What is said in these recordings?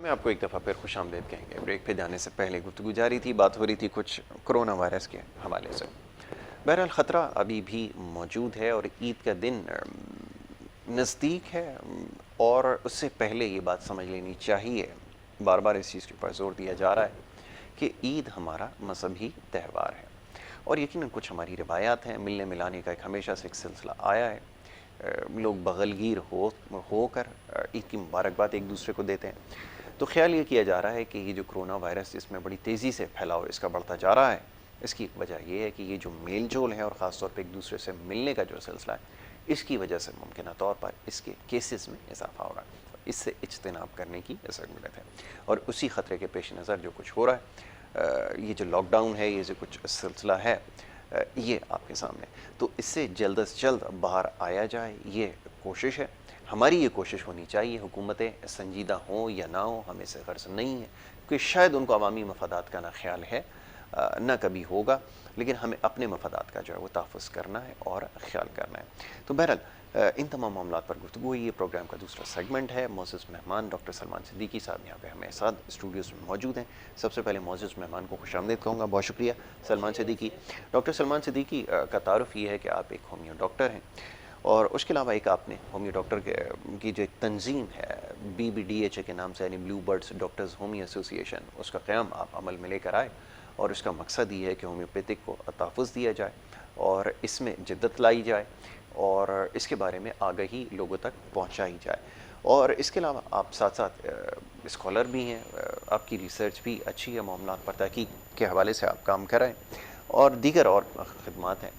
میں آپ کو ایک دفعہ پھر خوش آمدید کہیں گے۔ بریک پہ جانے سے پہلے گفتگو جاری تھی، بات ہو رہی تھی کچھ کرونا وائرس کے حوالے سے۔ بہرحال خطرہ ابھی بھی موجود ہے اور عید کا دن نزدیک ہے، اور اس سے پہلے یہ بات سمجھ لینی چاہیے، بار بار اس چیز کے اوپر زور دیا جا رہا ہے کہ عید ہمارا مذہبی تہوار ہے، اور یقیناً کچھ ہماری روایات ہیں، ملنے ملانے کا ایک ہمیشہ سے ایک سلسلہ آیا ہے۔ لوگ بغلگیر ہو کر عید کی مبارکباد ایک دوسرے کو دیتے ہیں۔ تو خیال یہ کیا جا رہا ہے کہ یہ جو کرونا وائرس جس میں بڑی تیزی سے پھیلاؤ اس کا بڑھتا جا رہا ہے، اس کی وجہ یہ ہے کہ یہ جو میل جول ہے اور خاص طور پہ ایک دوسرے سے ملنے کا جو سلسلہ ہے، اس کی وجہ سے ممکنہ طور پر اس کے کیسز میں اضافہ ہو رہا ہے۔ اس سے اجتناب کرنے کی ضرورت ہے، اور اسی خطرے کے پیش نظر جو کچھ ہو رہا ہے، یہ جو لاک ڈاؤن ہے، یہ جو کچھ سلسلہ ہے، یہ آپ کے سامنے، تو اس سے جلد از جلد باہر آیا جائے، یہ کوشش ہے۔ ہماری یہ کوشش ہونی چاہیے، حکومتیں سنجیدہ ہوں یا نہ ہوں، ہمیں سے غرض نہیں ہے، کیونکہ شاید ان کو عوامی مفادات کا نہ خیال ہے، نہ کبھی ہوگا، لیکن ہمیں اپنے مفادات کا جو ہے وہ تحفظ کرنا ہے اور خیال کرنا ہے۔ تو بہرحال ان تمام معاملات پر گفتگو ہوئی۔ یہ پروگرام کا دوسرا سیگمنٹ ہے۔ معزز مہمان ڈاکٹر سلمان صدیقی صاحب یہاں پہ ہمیں ساتھ اسٹوڈیوز میں موجود ہیں۔ سب سے پہلے معزز مہمان کو خوش آمدید کہوں گا، بہت شکریہ سلمان صدیقی۔ ڈاکٹر سلمان صدیقی کا تعارف یہ ہے کہ آپ ایک ہومیو ڈاکٹر ہیں، اور اس کے علاوہ ایک آپ نے ہومیو ڈاکٹر کی جو ایک تنظیم ہے BBDHA کے نام سے، یعنی blue birds doctors homeo association, اس کا قیام آپ عمل میں لے کر آئے، اور اس کا مقصد یہ ہے کہ ہومیوپیتھک کو تحفظ دیا جائے اور اس میں جدت لائی جائے اور اس کے بارے میں آگہی لوگوں تک پہنچائی جائے۔ اور اس کے علاوہ آپ ساتھ ساتھ اسکالر بھی ہیں، آپ کی ریسرچ بھی اچھی ہے، معاملات پر تحقیق کے حوالے سے آپ کام کر رہے ہیں، اور دیگر اور خدمات ہیں،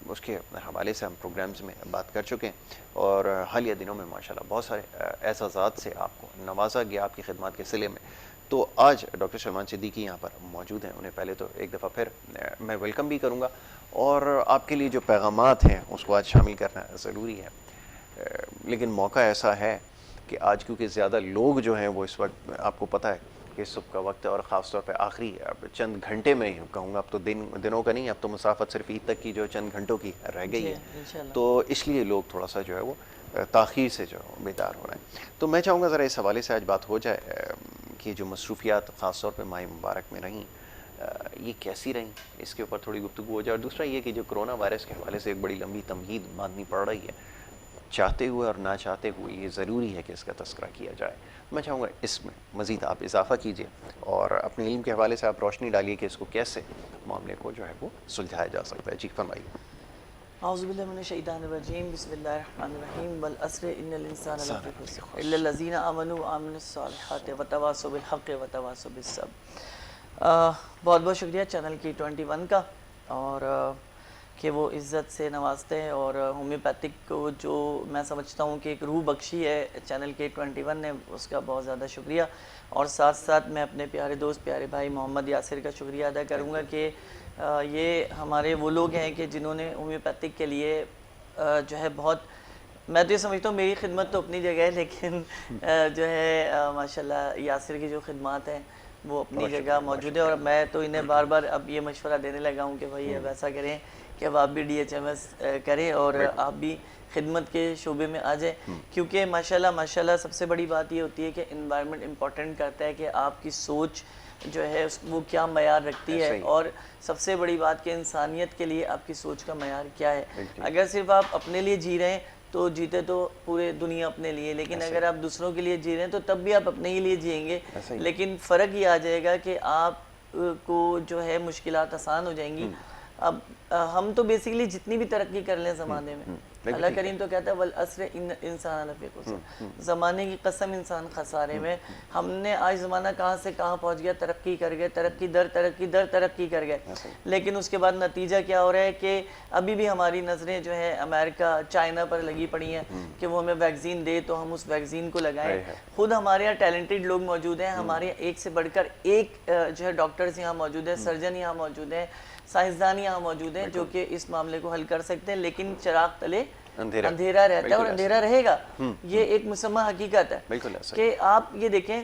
اس کے حوالے سے ہم پروگرامز میں بات کر چکے ہیں، اور حالیہ دنوں میں ماشاءاللہ بہت سارے اعزازات سے آپ کو نوازا گیا آپ کی خدمات کے صلے میں۔ تو آج ڈاکٹر سلمان صدیقی یہاں پر موجود ہیں، انہیں پہلے تو ایک دفعہ پھر میں ویلکم بھی کروں گا، اور آپ کے لیے جو پیغامات ہیں اس کو آج شامل کرنا ضروری ہے، لیکن موقع ایسا ہے کہ آج کیونکہ زیادہ لوگ جو ہیں وہ اس وقت، آپ کو پتہ ہے کہ صبح کا وقت ہے، اور خاص طور پہ آخری چند گھنٹے میں ہی کہوں گا، اب تو دنوں کا نہیں، اب تو مسافت صرف عید تک کی جو چند گھنٹوں کی رہ گئی ہے، تو اس لیے لوگ تھوڑا سا جو ہے وہ تاخیر سے جو بیدار ہو رہے ہیں۔ تو میں چاہوں گا ذرا اس حوالے سے آج بات ہو جائے کہ جو مصروفیات خاص طور پہ ماہ مبارک میں رہیں، یہ کیسی رہیں، اس کے اوپر تھوڑی گفتگو ہو جائے، اور دوسرا یہ کہ جو کرونا وائرس کے حوالے سے ایک بڑی لمبی تمہید باندھنی پڑ رہی ہے، چاہتے ہوئے اور نہ چاہتے ہوئے یہ ضروری ہے کہ اس کا تذکرہ کیا جائے۔ میں چاہوں گا اس میں مزید آپ اضافہ کیجئے اور اپنے علم کے حوالے سے آپ روشنی ڈالیے کہ اس کو کیسے معاملے کو جو ہے وہ سلجھایا جا سکتا ہے۔ جی فرمائیے۔ اعوذ باللہ من الشیطان الرجیم، بسم اللہ الرحمن الرحیم، والعصر ان الانسان لفی خسر الا الذین آمنوا وعملوا الصالحات وتواصوا بالحق وتواصوا بالصبر۔ بہت بہت شکریہ چینل کی 21 کا، اور کہ وہ عزت سے نوازتے ہیں، اور ہومیوپیتھک کو جو میں سمجھتا ہوں کہ ایک روح بخشی ہے چینل کے 21 نے، اس کا بہت زیادہ شکریہ۔ اور ساتھ ساتھ میں اپنے پیارے دوست، پیارے بھائی محمد یاسر کا شکریہ ادا کروں گا کہ یہ ہمارے وہ لوگ ہیں کہ جنہوں نے ہومیوپیتھک کے لیے جو ہے بہت، میں تو یہ سمجھتا ہوں میری خدمت تو اپنی جگہ ہے، لیکن جو ہے ماشاءاللہ یاسر کی جو خدمات ہیں وہ اپنی جگہ موجود ہے، اور میں تو انہیں بار بار اب یہ مشورہ دینے لگا ہوں کہ بھائی اب ایسا کریں کہ اب آپ بھی DHMS کریں اور آپ بھی خدمت کے شعبے میں آ جائیں، کیونکہ ماشاءاللہ سب سے بڑی بات یہ ہوتی ہے کہ انوائرمنٹ امپورٹنٹ کرتا ہے کہ آپ کی سوچ جو ہے وہ کیا معیار رکھتی ہے، اور سب سے بڑی بات کہ انسانیت کے لیے آپ کی سوچ کا معیار کیا ہے۔ اگر صرف آپ اپنے لیے جی رہے ہیں تو جیتے تو پورے دنیا اپنے لیے، لیکن اگر آپ دوسروں کے لیے جی رہے ہیں تو تب بھی آپ اپنے ہی لیے جئیں گے، لیکن فرق یہ آ جائے گا کہ آپ کو جو ہے مشکلات آسان ہو جائیں گی۔ اب ہم تو بیسیکلی جتنی بھی ترقی کر لیں زمانے میں، اللہ کریم تو کہتا ہے والعصر ان الانسان لفی خسر، زمانے کی قسم انسان خسارے میں۔ ہم نے آج زمانہ کہاں سے کہاں پہنچ گیا، ترقی کر گئے، ترقی در ترقی کر گئے، لیکن اس کے بعد نتیجہ کیا ہو رہا ہے کہ ابھی بھی ہماری نظریں جو ہے امریکہ، چائنا پر لگی پڑی ہیں کہ وہ ہمیں ویکسین دے تو ہم اس ویکسین کو لگائیں۔ خود ہمارے یہاں ٹیلنٹڈ لوگ موجود ہیں، ہمارے ایک سے بڑھ کر ایک جو ہے ڈاکٹرز یہاں موجود ہیں، سرجن یہاں موجود ہیں، سائنسدان یہاں موجود ہیں جو کہ اس معاملے کو حل کر سکتے ہیں، لیکن چراغ تلے اندھیرا رہتا ہے اور اندھیرا رہے گا، یہ ایک مسمہ حقیقت ہے۔ کہ آپ یہ دیکھیں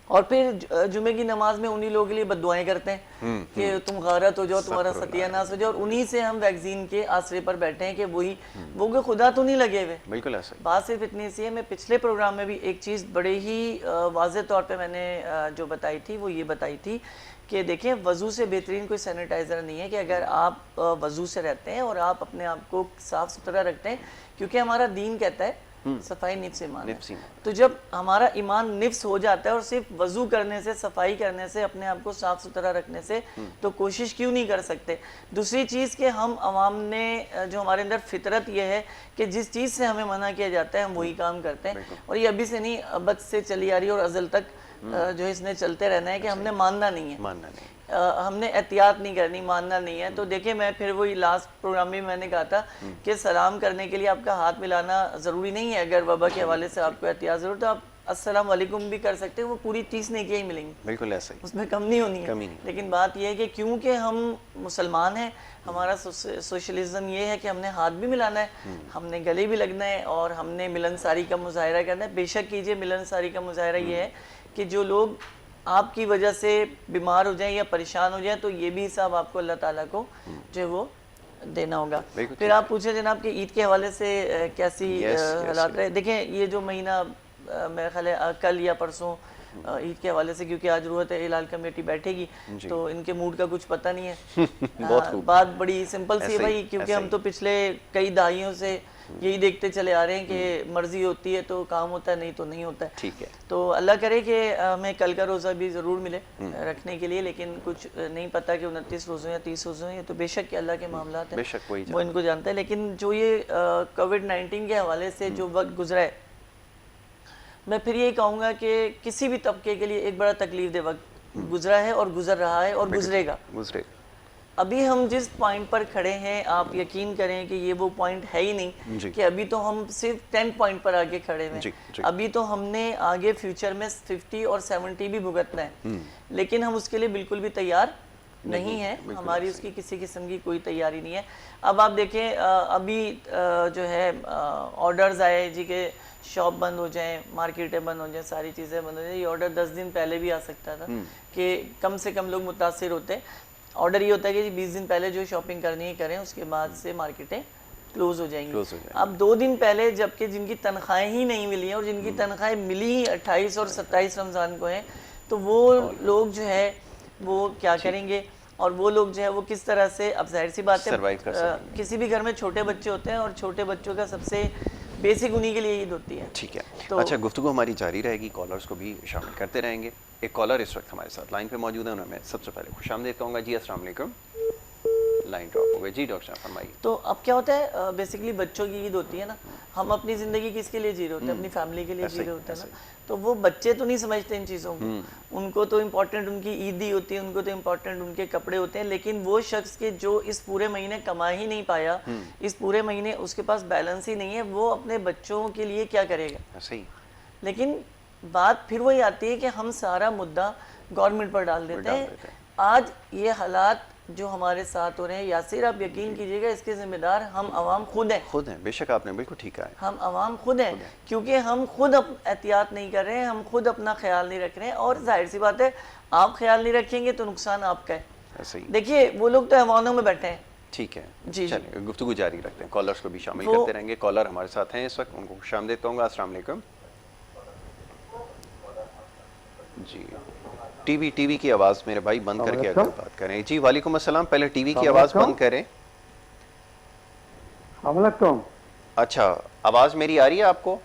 اور پھر جمعے کی نماز میں انہی لوگوں کے لیے بد دعائیں کرتے ہیں کہ تم غارت ہو جاؤ, تمہارا ستیہ ناس ہو جاؤ, اور انہی سے ہم ویکسین کے آسرے پر بیٹھے ہیں کہ وہی وہ کہ خدا تو نہیں لگے ہوئے. بالکل ایسا. بات صرف اتنی سی ہے. میں پچھلے پروگرام میں بھی ایک چیز بڑے ہی واضح طور پہ میں نے جو بتائی تھی وہ یہ بتائی تھی کہ دیکھیں وضو سے بہترین کوئی سینیٹائزر نہیں ہے کہ اگر آپ وضو سے رہتے ہیں اور آپ اپنے آپ کو صاف ستھرا رکھتے ہیں, کیونکہ ہمارا دین کہتا ہے صفائی نفس ایمان ہے. تو جب ہمارا ایمان نفس ہو جاتا ہے اور صرف وضو کرنے سے, صفائی کرنے سے, اپنے آپ کو صاف ستھرا رکھنے سے, تو کوشش کیوں نہیں کر سکتے. دوسری چیز کہ ہم عوام نے جو ہمارے اندر فطرت یہ ہے کہ جس چیز سے ہمیں منع کیا جاتا ہے ہم وہی کام کرتے ہیں, اور یہ ابھی سے نہیں ابد سے چلی آ رہی ہے اور ازل تک جو اس نے چلتے رہنا ہے کہ ہم نے ماننا نہیں ہے, ہم نے احتیاط نہیں کرنی, ماننا نہیں ہے. تو دیکھیں میں پھر وہی لاسٹ پروگرام میں نے کہا تھا کہ سلام کرنے کے لیے آپ کا ہاتھ ملانا ضروری نہیں ہے. اگر وبا کے حوالے سے آپ کو احتیاط ضرورت ہے, آپ السلام علیکم بھی کر سکتے ہیں, وہ پوری 30 نیکیاں ہی ملیں گی, بالکل ایسا ہی, اس میں کم نہیں ہونی ہے. لیکن بات یہ ہے کہ کیونکہ ہم مسلمان ہیں, ہمارا سوشلزم یہ ہے کہ ہم نے ہاتھ بھی ملانا ہے, ہم نے گلے بھی لگنا ہے, اور ہم نے ملنساری کا مظاہرہ کرنا ہے. بے شک کیجئے. ملنساری کا مظاہرہ یہ ہے کہ جو لوگ آپ کی وجہ سے بیمار ہو جائیں یا پریشان ہو جائیں تو یہ بھی حساب آپ کو اللہ تعالیٰ کو جو ہے وہ دینا ہوگا. پھر آپ پوچھیں جناب کہ عید کے حوالے سے کیسی حالات رہے. دیکھیں یہ جو مہینہ میرا خیال ہے کل یا پرسوں عید کے حوالے سے, کیونکہ آج روحت ہلال کمیٹی بیٹھے گی تو ان کے موڈ کا کچھ پتہ نہیں ہے. بات بڑی سمپل سی ہے بھائی, کیونکہ ہم تو پچھلے کئی دہائیوں سے یہی دیکھتے چلے آ رہے ہیں کہ مرضی ہوتی ہے تو کام ہوتا ہے, نہیں تو نہیں ہوتا ہے. ٹھیک ہے. تو اللہ کرے کہ ہمیں کل کا روزہ بھی ضرور ملے رکھنے کے لیے, لیکن کچھ نہیں پتا کہ 29 روزوں یا 30 روزوں ہیں, تو بے شک کہ اللہ کے معاملات ہیں, وہ ان کو جانتا ہے. لیکن جو یہ کووڈ-19 کے حوالے سے جو وقت گزرا ہے, میں پھر یہی کہوں گا کہ کسی بھی طبقے کے لیے ایک بڑا تکلیف دہ وقت گزرا ہے اور گزر رہا ہے اور گزرے گا. ابھی ہم جس پوائنٹ پر کھڑے ہیں, آپ یقین کریں کہ یہ وہ پوائنٹ ہے ہی نہیں کہ ابھی تو ہم صرف 10 پوائنٹ پر آگے کھڑے ہیں. ابھی تو ہم نے آگے فیوچر میں 50 اور 70 بھی بھگتنا ہے, لیکن ہم اس کے لیے بالکل بھی تیار نہیں ہے. ہماری اس کی کسی قسم کی کوئی تیاری نہیں ہے. اب آپ دیکھیں ابھی جو ہے آرڈرز آئے جی کہ شاپ بند ہو جائیں, مارکیٹیں بند ہو جائیں, ساری چیزیں بند ہو جائیں. یہ آرڈر 10 دن پہلے بھی آ سکتا تھا کہ کم سے کم لوگ متاثر ہوتے. آرڈر یہ ہوتا ہے کہ 20 دن پہلے جو شاپنگ کرنی ہے کریں, اس کے بعد سے مارکیٹیں کلوز ہو جائیں گی. اب 2 دن پہلے جبکہ جن کی تنخواہیں ہی نہیں ملی ہیں اور جن کی تنخواہیں ملی ہی 28 اور 27 رمضان کو ہیں, تو وہ لوگ جو ہے وہ کیا کریں گے, اور وہ لوگ جو ہے وہ کس طرح سے. اب ظاہر سی بات ہے کسی بھی گھر میں چھوٹے بچے ہوتے ہیں اور چھوٹے بچوں کا سب سے بیسک انہی کے لیے عید ہوتی ہے. ٹھیک ہے. اچھا, گفتگو ہماری جاری رہے گی, کالرز کو بھی شامل کرتے رہیں گے. ایک کالر اس وقت ہمارے ساتھ لائن پہ موجود ہے, انہیں میں سب سے پہلے خوش آمدید کہوں گا. جی السلام علیکم. لائن ڈراپ ہو گئی. جی ڈاکٹر صاحب فرمائیے. تو اب کیا ہوتا ہے, بیسکلی بچوں کی عید ہوتی ہے نا, ہم اپنی زندگی کس کے لیے جی رہے ہوتے ہیں, اپنی فیملی کے لیے جی رہے ہوتے ہیں نا. تو وہ بچے تو نہیں سمجھتے ان چیزوں کو, ان کو تو امپورٹنٹ ان کی عید ہی ہوتی ہے, ان کو تو امپورٹنٹ ان کے کپڑے ہوتے ہیں. لیکن وہ شخص کے جو اس پورے مہینے کما ہی نہیں پایا, اس پورے مہینے اس کے پاس بیلنس ہی نہیں ہے, وہ اپنے بچوں کے لیے کیا کرے گا. صحیح. لیکن بات پھر وہی آتی ہے کہ ہم سارا مدعا گورنمنٹ پر ڈال دیتے ہیں. آج یہ حالات جو ہمارے ساتھ ہو رہے ہیں, یاسر آپ یقین کیجئے گا اس کے ذمہ دار ہم عوام خود ہیں. بے شک آپ نے بالکل ٹھیک کہا ہے. ہم عوام خود ہیں, کیونکہ ہم خود احتیاط نہیں کر رہے ہیں, ہم خود اپنا خیال نہیں رکھ رہے ہیں. اور ظاہر سی بات ہے آپ خیال نہیں رکھیں گے تو نقصان آپ کا ہے. دیکھیے وہ لوگ تو ایوانوں میں بیٹھے ہیں. ٹھیک ہے, چلیں گفتگو جاری رکھتے ہیں, کالرز کو بھی شامل کرتے رہیں گے. کالر ہمارے ساتھ ہیں اس وقت, ان کو خوش آمدید کہوں گا. السلام علیکم. جی ٹی وی کی آواز میرے بھائی بند کر کے اگر بات کریں. جی وعلیکم السلام. پہلے ٹی وی کی آواز بند کریں. اچھا, آواز میری آ رہی ہے آپ کو؟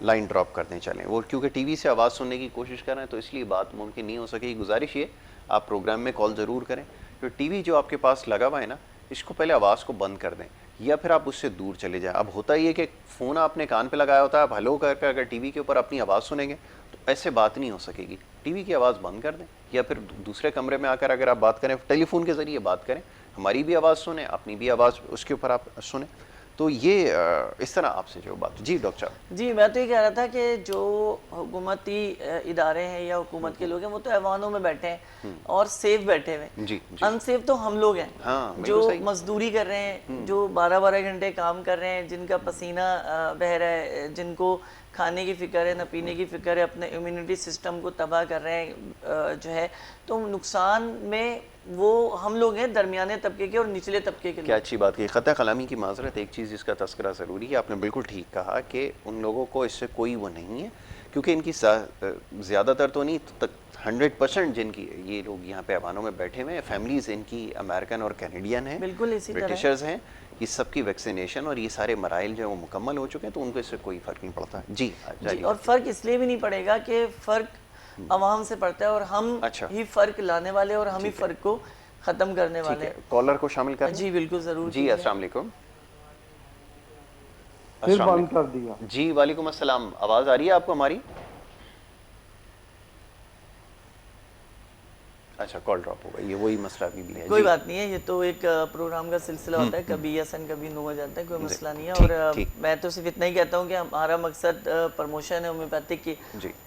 لائن ڈراپ کر دیں. چلیں, وہ کیونکہ ٹی وی سے آواز سننے کی کوشش کر رہے ہیں تو اس لیے بات ممکن نہیں ہو سکے. گزارش یہ آپ پروگرام میں کال ضرور کریں. تو ٹی وی جو آپ کے پاس لگا ہوا ہے نا, اس کو پہلے آواز کو بند کر دیں یا پھر آپ اس سے دور چلے جائیں. اب ہوتا یہ کہ فون آپ نے کان پہ لگایا ہوتا ہے, آپ ہلو کر کے اگر ٹی وی کے اوپر اپنی آواز سنیں گے تو ایسے بات نہیں ہو سکے گی. ٹی وی کی آواز بند کر دیں یا پھر دوسرے کمرے میں آ کر اگر آپ بات کریں, ٹیلی فون کے ذریعے بات کریں, ہماری بھی آواز سنیں, اپنی بھی آواز اس کے اوپر آپ سنیں. تو یہ اس طرح آپ سے جو بات. جی ڈاکٹر صاحب. جی میں تو یہ کہہ رہا تھا کہ جو حکومتی ادارے ہیں یا حکومت کے لوگ ہیں وہ تو ایوانوں میں بیٹھے ہیں اور سیف بیٹھے ہوئے ہیں. ان سیف تو ہم لوگ ہیں جو مزدوری کر رہے ہیں, جو 12 گھنٹے کام کر رہے ہیں, جن کا پسینہ بہہ رہا ہے, جن کو کھانے کی فکر ہے نہ پینے کی فکر ہے, اپنے امیونٹی سسٹم کو تباہ کر رہے ہیں جو ہے, تو نقصان میں وہ ہم لوگ ہیں درمیانے طبقے کے اور نچلے طبقے کے. کیا اچھی بات کی. خطۂ کلامی کی معذرت, ایک چیز جس کا تذکرہ ضروری ہے, آپ نے بالکل ٹھیک کہا کہ ان لوگوں کو اس سے کوئی وہ نہیں ہے, کیونکہ ان کی زیادہ تر تو نہیں 100% جن کی یہ لوگ یہاں پہ ایوانوں میں بیٹھے ہوئے ہیں, فیملیز ان کی امریکن اور کینیڈین ہیں, بالکل اسی طرح برٹشرز ہیں, یہ سب کی ویکسینیشن اور یہ سارے مراحل جو ہیں وہ مکمل ہو چکے ہیں, تو ان کو اس سے کوئی فرق نہیں پڑتا. جی اور فرق اس لیے بھی نہیں پڑے گا کہ فرق عوام سے پڑتا ہے, اور ہم ہی فرق لانے والے اور ہم ہی فرق کو ختم کرنے والے. کالر کو شامل کریں. جی بالکل ضرور. جی السلام علیکم. پھر بند کر دیا. جی وعلیکم السلام, آواز آ رہی ہے آپ کو ہماری؟ اچھا کال ڈراپ ہو گئی, یہ وہی مسئلہ بھی ہے. کوئی بات نہیں ہے, یہ تو ایک پروگرام کا سلسلہ ہوتا ہے, کبھی یس اینڈ کبھی نو ہو جاتا ہے, کوئی مسئلہ نہیں ہے. اور میں تو صرف اتنا ہی کہتا ہوں کہ ہمارا مقصد پروموشن ہے ہومیوپیتھک کی.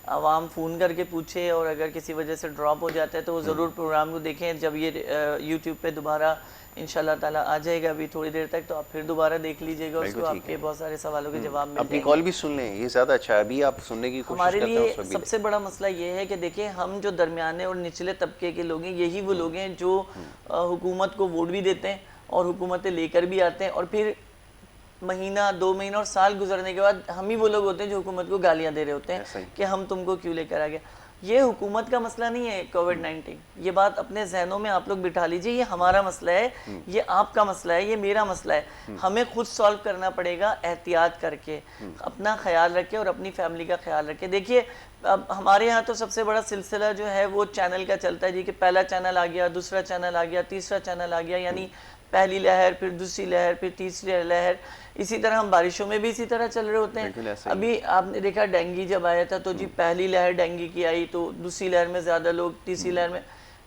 عوام فون کر کے پوچھے, اور اگر کسی وجہ سے ڈراپ ہو جاتا ہے تو وہ ضرور پروگرام کو دیکھیں. جب یہ یوٹیوب پہ دوبارہ انشاءاللہ تعالیٰ آ جائے گا ابھی تھوڑی دیر تک, تو آپ پھر دوبارہ دیکھ لیجئے گا, اس کو آپ کے بہت سارے سوالوں کے جواب مل جائیں گے. اپنی کال بھی سن لیں, یہ زیادہ اچھا ہے. ابھی آپ سننے کی کوشش کرتے ہیں. ہمارے لیے سب سے بڑا مسئلہ یہ ہے کہ دیکھیں, ہم جو درمیانے اور نچلے طبقے کے لوگ ہیں, یہی وہ لوگ ہیں جو حکومت کو ووٹ بھی دیتے ہیں اور حکومتیں لے کر بھی آتے ہیں, اور پھر مہینہ 2 مہینہ اور سال گزرنے کے بعد ہم ہی وہ لوگ ہوتے ہیں جو حکومت کو گالیاں دے رہے ہوتے ہیں کہ ہم تم کو کیوں لے کر آ گئے. یہ حکومت کا مسئلہ نہیں ہے کووڈ-19, یہ بات اپنے ذہنوں میں آپ لوگ بٹھا لیجئے. یہ ہمارا مسئلہ ہے, یہ آپ کا مسئلہ ہے, یہ میرا مسئلہ ہے. ہمیں خود سالو کرنا پڑے گا, احتیاط کر کے, اپنا خیال رکھے اور اپنی فیملی کا خیال رکھے. دیکھیے اب ہمارے ہاں تو سب سے بڑا سلسلہ جو ہے وہ چینل کا چلتا ہے جی, کہ پہلا چینل آ گیا, دوسرا چینل آ گیا, تیسرا چینل آ گیا, یعنی پہلی لہر, پھر دوسری لہر, پھر تیسری لہر. اسی طرح ہم بارشوں میں بھی اسی طرح چل رہے ہوتے ہیں. ابھی آپ نے دیکھا ڈینگی جب آیا تھا تو جی پہلی لہر ڈینگی کی آئی, تو دوسری لہر میں زیادہ لوگ, تیسری لہر میں,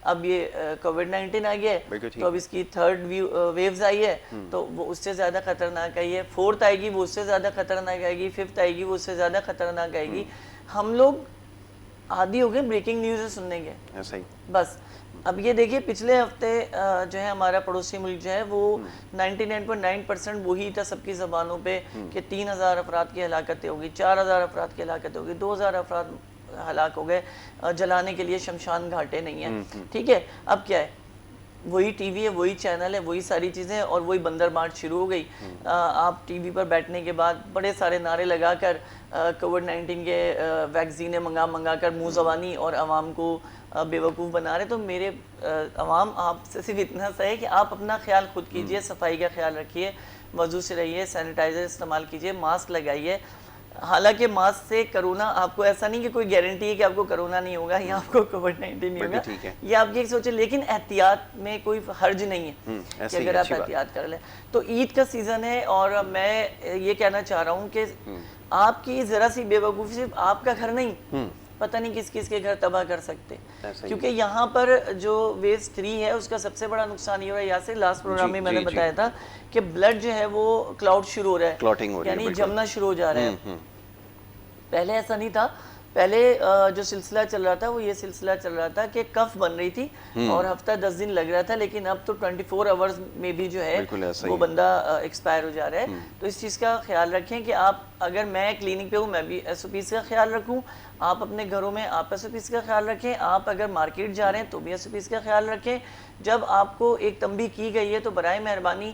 اب یہ کووڈ-19 آ گیا ہے تو اب اس کی 3rd ویوز آئی ہے, تو وہ اس سے زیادہ خطرناک آئی ہے. 4th آئے گی, وہ اس سے زیادہ خطرناک آئے گی. 5th آئے گی, وہ اس سے زیادہ خطرناک آئے گی. ہم لوگ عادی ہو گئے بریکنگ نیوز سننے کے بس. اب یہ دیکھیے پچھلے ہفتے جو ہے ہمارا پڑوسی ملک جو ہے وہ 99.9% وہی تھا سب کی زبانوں پہ کہ 3000 افراد کی ہلاکتیں ہوگی, 4000 افراد کی ہلاکتیں ہوگی, 2000 افراد ہلاک ہو گئے, جلانے کے لیے شمشان گھاٹیں نہیں ہیں. ٹھیک ہے, اب کیا ہے, وہی ٹی وی ہے, وہی چینل ہے, وہی ساری چیزیں, اور وہی بندر مارچ شروع ہو گئی. آپ ٹی وی پر بیٹھنے کے بعد بڑے سارے نعرے لگا کر کووڈ-19 کے ویکسینیں منگا کر منہ زبانی اور عوام کو بیوقوف بنا رہے. تو میرے عوام آپ سے صرف اتنا سا ہے کہ آپ اپنا خیال خود کیجئے, صفائی کا خیال رکھیے, وضو سے رہیے, سینیٹائزر استعمال کیجئے, ماسک لگائیے. حالانکہ ماسک سے کرونا, آپ کو ایسا نہیں کہ کوئی گارنٹی ہے کہ آپ کو کرونا نہیں ہوگا یا آپ کو کووڈ-19 نہیں ہوگا, یہ آپ کی ایک سوچیں, لیکن احتیاط میں کوئی حرج نہیں ہے کہ اگر آپ احتیاط کر لیں. تو عید کا سیزن ہے, اور میں یہ کہنا چاہ رہا ہوں کہ آپ کی ذرا سی بے وقوفی صرف آپ کا گھر نہیں, پتہ نہیں کس کس کے گھر تباہ کر سکتے. کیونکہ یہاں پر جو ویو 3 ہے اس کا سب سے بڑا نقصان یہ ہو رہا ہے, یاسر لاسٹ پروگرام میں نے بتایا تھا کہ بلڈ جو ہے وہ کلاؤڈ شروع ہو رہا ہے, یعنی جمنا شروع ہو جا رہا ہے. پہلے ایسا نہیں تھا. پہلے جو سلسلہ چل رہا تھا وہ یہ سلسلہ چل رہا تھا کہ کف بن رہی تھی اور ہفتہ 10 دن لگ رہا تھا, لیکن اب تو 24 آورز میں بھی جو ہے وہ بندہ ایکسپائر ہو جا رہا ہے. تو اس چیز کا خیال رکھیں کہ آپ, اگر میں کلینک پہ ہوں میں بھی SOPs کا خیال رکھوں, آپ اپنے گھروں میں آپ SOPs کا خیال رکھیں, آپ اگر مارکیٹ جا رہے ہیں تو بھی SOPs کا خیال رکھیں. جب آپ کو ایک تنبیہ کی گئی ہے تو برائے مہربانی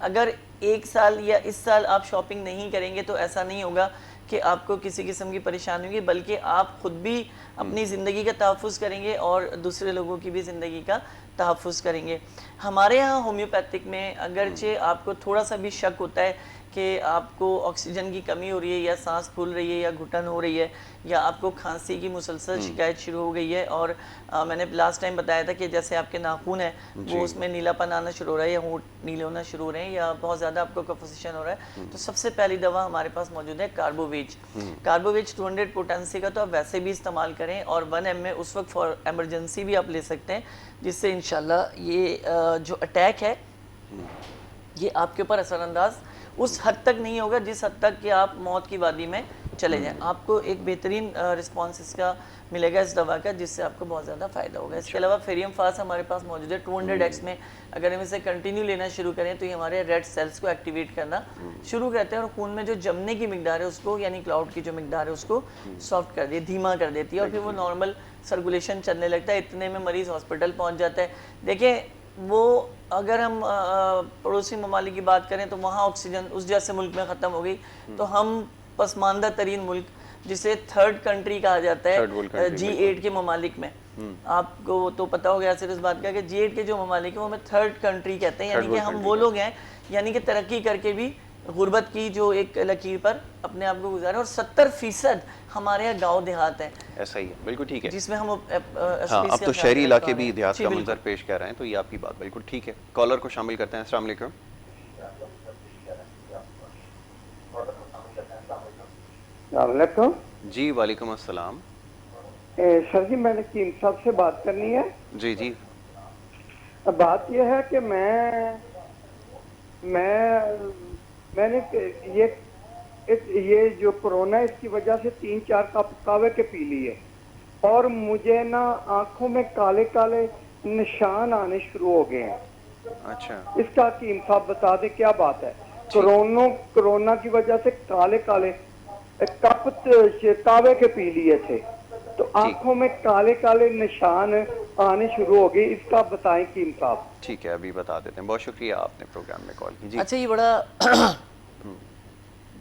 اگر 1 سال یا اس سال آپ شاپنگ نہیں کریں گے تو ایسا نہیں ہوگا کہ آپ کو کسی قسم کی پریشانی ہوگی, بلکہ آپ خود بھی اپنی زندگی کا تحفظ کریں گے اور دوسرے لوگوں کی بھی زندگی کا تحفظ کریں گے. ہمارے ہاں ہومیوپیتھک میں اگرچہ آپ کو تھوڑا سا بھی شک ہوتا ہے کہ آپ کو آکسیجن کی کمی ہو رہی ہے یا سانس پھول رہی ہے یا گھٹن ہو رہی ہے یا آپ کو کھانسی کی مسلسل شکایت شروع ہو گئی ہے, اور میں نے لاسٹ ٹائم بتایا تھا کہ جیسے آپ کے ناخن ہیں وہ اس میں نیلا پن آنا شروع ہو رہا ہے یا ہونٹ نیلے ہونا شروع ہو رہے ہیں یا بہت زیادہ آپ کو کفوسیشن ہو رہا ہے, تو سب سے پہلی دوا ہمارے پاس موجود ہے کاربوویج. کاربوویج 200 پوٹینسی کا تو آپ ویسے بھی استعمال کریں, اور 1 ml اس وقت فار ایمرجنسی بھی آپ لے سکتے ہیں, جس سے انشاءاللہ یہ جو اٹیک ہے یہ آپ کے اوپر اثر انداز اس حد تک نہیں ہوگا جس حد تک کہ آپ موت کی وادی میں چلے جائیں. آپ کو ایک بہترین رسپانس اس کا ملے گا اس دوا کا, جس سے آپ کو بہت زیادہ فائدہ ہوگا. اس کے علاوہ فیریم فاس ہمارے پاس موجود ہے 200x میں. اگر ہم اسے کنٹینیو لینا شروع کریں تو یہ ہمارے ریڈ سیلز کو ایکٹیویٹ کرنا شروع کرتے ہیں اور خون میں جو جمنے کی مقدار ہے اس کو, یعنی کلاؤڈ کی جو مقدار ہے اس کو سافٹ کر دیتی, دھیما کر دیتی ہے, اور پھر وہ نارمل سرکولیشن چلنے لگتا ہے. اتنے میں مریض ہاسپٹل پہنچ جاتا ہے. دیکھیں وہ اگر ہم پڑوسی ممالک کی بات کریں تو وہاں آکسیجن اس جیسے ملک میں ختم ہو گئی, تو ہم پسماندہ ترین ملک جسے تھرڈ کنٹری کہا جاتا ہے G8 کے ممالک میں, آپ کو تو پتا ہو گیا صرف اس بات کا کہ G8 کے جو ممالک ہیں وہ ہمیں تھرڈ کنٹری کہتے ہیں, یعنی کہ ہم وہ لوگ ہیں یعنی کہ ترقی کر کے بھی غربت کی جو ایک لکیر پر اپنے آپ کو گزارے, اور 70% ہمارے یہاں گاؤں دیہات ہیں. ایسا ہی ہے, بالکل ٹھیک ہے, جس میں ہم اب تو شہری علاقے بھی دیہات کا منظر پیش کر رہے ہیں, تو یہ آپ کی بات بالکل ٹھیک ہے. کالر کو شامل کرتے ہیں. السلام علیکم. السلام علیکم. جی وعلیکم السلام. سر جی میں نے کیم صاحب سے بات کرنی ہے. جی جی. بات یہ ہے کہ میں نے یہ جو کورونا اس کی وجہ سے 3-4 کپ قہوے کے پی لیے, اور مجھے نا آنکھوں میں کالے کالے نشان آنے شروع ہو گئے ہیں. اچھا, اس کا کیم صاحب بتا دیں کیا بات ہے. کورونا کی وجہ سے کالے کالے کپ قہوے کے پی لیے تھے, تو آنکھوں میں کالے کالے نشان آنے شروع ہو گئے. اس کا بتائیں کیم صاحب. ٹھیک ہے, ابھی بتا دیتے ہیں. بہت شکریہ آپ نے پروگرام میں کال کی. جی اچھا, یہ بڑا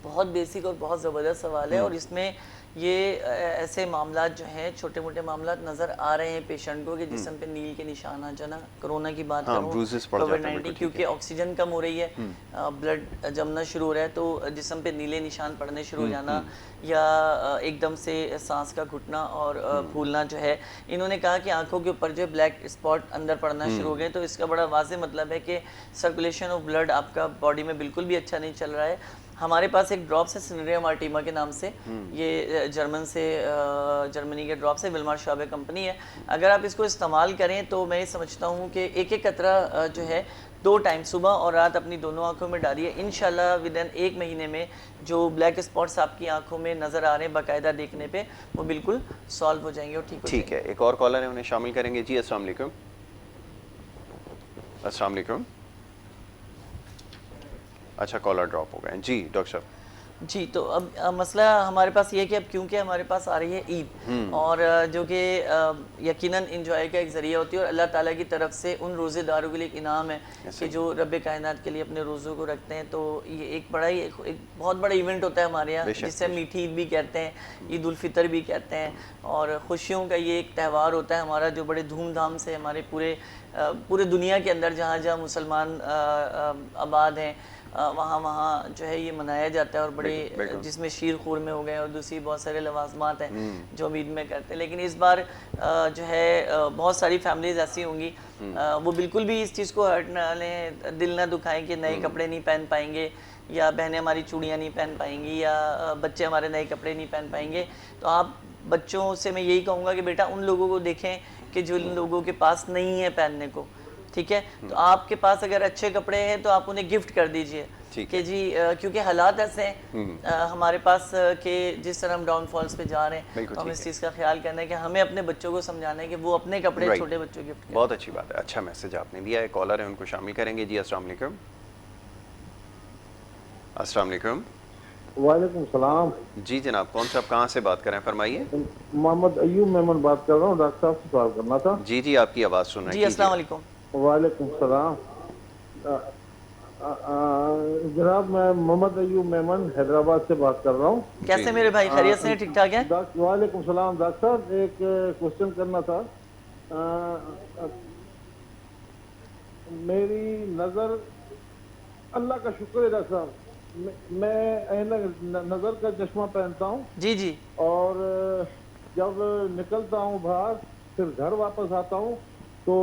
بہت بیسک اور بہت زبردست سوال ہے, اور اس میں یہ ایسے معاملات جو ہیں, چھوٹے موٹے معاملات نظر آ رہے ہیں پیشنٹ کو کہ جسم پہ نیل کے نشان آ جانا. کورونا کی بات کروں, کووڈ-19, کیونکہ آکسیجن کم ہو رہی ہے, بلڈ جمنا شروع ہو رہا ہے, تو جسم پہ نیلے نشان پڑنے شروع ہو جانا, یا ایک دم سے سانس کا گھٹنا اور پھولنا جو ہے. انہوں نے کہا کہ آنکھوں کے اوپر جو ہے بلیک اسپاٹ اندر پڑنا شروع ہو گئے, تو اس کا بڑا واضح مطلب ہے کہ سرکولیشن آف بلڈ آپ کا باڈی میں بالکل بھی اچھا نہیں چل رہا ہے. ہمارے پاس ایک ڈراپس ہے سنریم آرٹیما کے نام سے, یہ جرمنی کے ڈراپس ہے, ولمار شعبہ کمپنی ہے. اگر آپ اس کو استعمال کریں تو میں یہ سمجھتا ہوں کہ ایک ایک قطرہ جو ہے 2 ٹائم صبح اور رات اپنی دونوں آنکھوں میں ڈالیے. انشاءاللہ ودن 1 مہینے میں جو بلیک اسپاٹس آپ کی آنکھوں میں نظر آ رہے ہیں باقاعدہ دیکھنے پہ, وہ بالکل سالو ہو جائیں گے اور ٹھیک ہو جائیں گے. ٹھیک ہے, ایک اور کالر ہے, انہیں شامل کریں گے. جی السلام علیکم. السلام علیکم. اچھا, کالر ڈراپ ہو گئے. جی ڈاکٹر صاحب. جی, تو اب مسئلہ ہمارے پاس یہ ہے کہ اب کیونکہ ہمارے پاس آ رہی ہے عید, اور جو کہ یقیناً انجوائے کا ایک ذریعہ ہوتی ہے, اور اللہ تعالیٰ کی طرف سے ان روزے داروں کے لیے ایک انعام ہے کہ جو رب کائنات کے لیے اپنے روزوں کو رکھتے ہیں. تو یہ ایک بہت بڑا ایونٹ ہوتا ہے ہمارے یہاں, جسے میٹھی عید بھی کہتے ہیں, عید الفطر بھی کہتے ہیں, اور خوشیوں کا یہ ایک تہوار ہوتا ہے ہمارا, جو بڑے دھوم دھام سے ہمارے پورے دنیا کے اندر جہاں جہاں مسلمان آباد ہیں وہاں جو ہے یہ منایا جاتا ہے, اور بڑے جس میں شیر خورمے ہو گئے اور دوسری بہت سارے لوازمات ہیں جو ہم عید میں کرتے ہیں. لیکن اس بار جو ہے بہت ساری فیملیز ایسی ہوں گی وہ بالکل بھی اس چیز کو ہرٹ نہ لیں, دل نہ دکھائیں کہ نئے کپڑے نہیں پہن پائیں گے, یا بہنیں ہماری چوڑیاں نہیں پہن پائیں گی, یا بچے ہمارے نئے کپڑے نہیں پہن پائیں گے. تو آپ بچوں سے میں یہی کہوں گا کہ بیٹا ان لوگوں کو دیکھیں کہ جو ان لوگوں کے پاس نہیں ہے پہننے کو, ٹھیک ہے, تو آپ کے پاس اگر اچھے کپڑے ہیں تو آپ انہیں گفٹ کر دیجئے کہ جی, کیونکہ حالات ایسے ہیں ہمارے پاس کہ جس طرح ہم ڈاؤن فالز پہ جا رہے ہیں, تو ہم اس چیز کا خیال کرنا ہے کہ ہمیں اپنے بچوں کو سمجھانا ہے کہ وہ اپنے کپڑے چھوٹے بچوں کو گفٹ کریں. بہت اچھی بات ہے, اچھا میسج آپ نے دیا ہے. کالر ہے, ان کو شامل کریں گے. جی السلام علیکم. السلام علیکم. وعلیکم السلام. جی جناب, کون صاحب کہاں سے بات کر رہے ہیں, فرمائیے. محمد ایوب میمن بات کر رہا ہوں, ڈاکٹر صاحب سے سوال کرنا تھا. جی جی, آپ کی آواز سن رہے ہیں. جی السلام علیکم. وعلیکم السلام. جناب میں محمد ایوب میمن حیدرآباد سے بات کر رہا ہوں. کیسے میرے بھائی, خیریت سے ہیں, ٹھیک ٹھاک ہیں؟ وعلیکم السلام. ڈاکٹر صاحب ایک کوشچن کرنا تھا. میری نظر, اللہ کا شکر ہے ڈاکٹر صاحب, میں نظر کا چشمہ پہنتا ہوں. جی جی. اور جب نکلتا ہوں باہر پھر گھر واپس آتا ہوں تو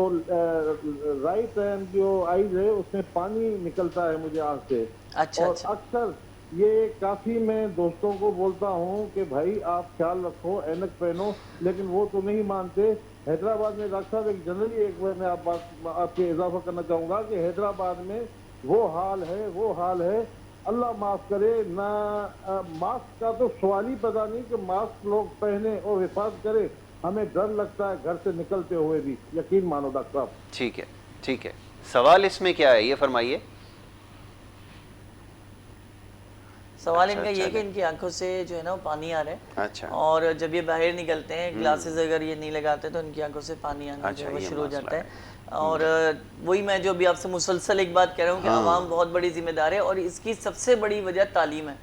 رائٹ ہینڈ جو آئیز ہے اس میں پانی نکلتا ہے مجھے آنکھ سے. اور اکثر یہ کافی میں دوستوں کو بولتا ہوں کہ بھائی آپ خیال رکھو, اینک پہنو, لیکن وہ تو نہیں مانتے. حیدرآباد میں ڈاکٹر صاحب ایک جنرلی ایک بار میں آپ کے اضافہ کرنا چاہوں گا کہ حیدرآباد میں وہ حال ہے اللہ معاف کرے نہ ماسک کا تو سوال ہی پتا نہیں کہ ماسک لوگ پہنے اور حفاظت کرے. ہمیں ڈر لگتا ہے گھر سے نکلتے ہوئے بھی, یقین مانو ڈاکٹر صاحب. ٹھیک ہے, ٹھیک ہے. سوال اس میں کیا ہے یہ فرمائیے. سوال ان کا یہ کہ ان کی آنکھوں سے جو ہے نا وہ پانی آ رہا ہے. اچھا. اور جب یہ باہر نکلتے ہیں گلاسز اگر یہ نہیں لگاتے تو ان کی آنکھوں سے پانی آنا جو ہے وہ شروع ہو جاتا ہے. اور وہی میں جو ابھی آپ سے مسلسل ایک بات کہہ رہا ہوں کہ عوام بہت بڑی ذمہ دار ہے, اور اس کی سب سے بڑی وجہ تعلیم ہے.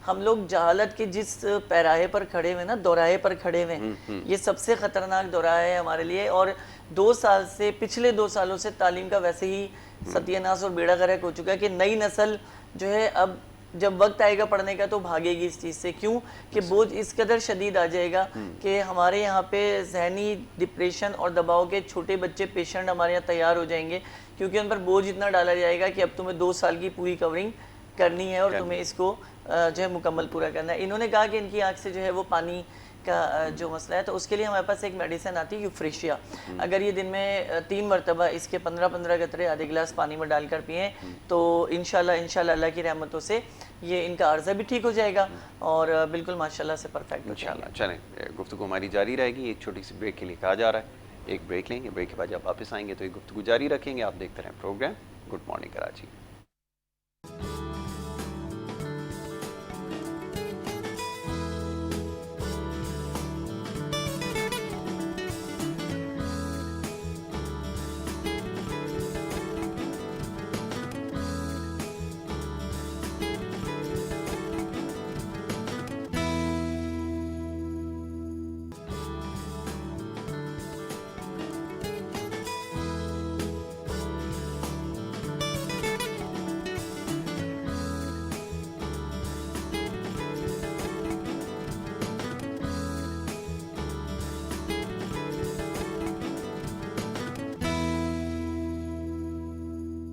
ہم لوگ جہالت کے جس پیراہے پر کھڑے ہوئے نا, دوراہے پر کھڑے ہوئے ہیں, یہ سب سے خطرناک دوراہا ہے ہمارے لیے. اور 2 سال سے, پچھلے 2 سالوں سے تعلیم کا ویسے ہی ستیہ ناس اور بیڑا غرق ہو چکا ہے کہ نئی نسل جو ہے اب جب وقت آئے گا پڑھنے کا تو بھاگے گی اس چیز سے. کیوں کہ بوجھ اس قدر شدید آ جائے گا کہ ہمارے یہاں پہ ذہنی ڈپریشن اور دباؤ کے چھوٹے بچے پیشنٹ ہمارے یہاں تیار ہو جائیں گے, کیونکہ ان پر بوجھ اتنا ڈالا جائے گا کہ اب تمہیں 2 سال کی پوری کورنگ کرنی ہے اور تمہیں اس کو جو ہے مکمل پورا کرنا ہے. انہوں نے کہا کہ ان کی آنکھ سے جو ہے وہ پانی کا جو مسئلہ ہے, تو اس کے لیے ہمارے پاس ایک میڈیسن آتی ہے یوفریشیا. اگر یہ دن میں 3 مرتبہ اس کے 15-15 قطرے آدھے گلاس پانی میں ڈال کر پئیں تو انشاءاللہ اللہ کی رحمتوں سے یہ ان کا عارضہ بھی ٹھیک ہو جائے گا اور بالکل ماشاءاللہ سے پرفیکٹ ہو جائے گا. چلیں, گفتگو ہماری جاری رہے گی. ایک چھوٹی سی بریک کے لیے کہا جا رہا ہے, ایک بریک لیں گے, بریک کے بعد جب واپس آئیں گے تو ایک گفتگو جاری رکھیں گے. آپ دیکھتے رہیں پروگرام گڈ مارننگ کراچی.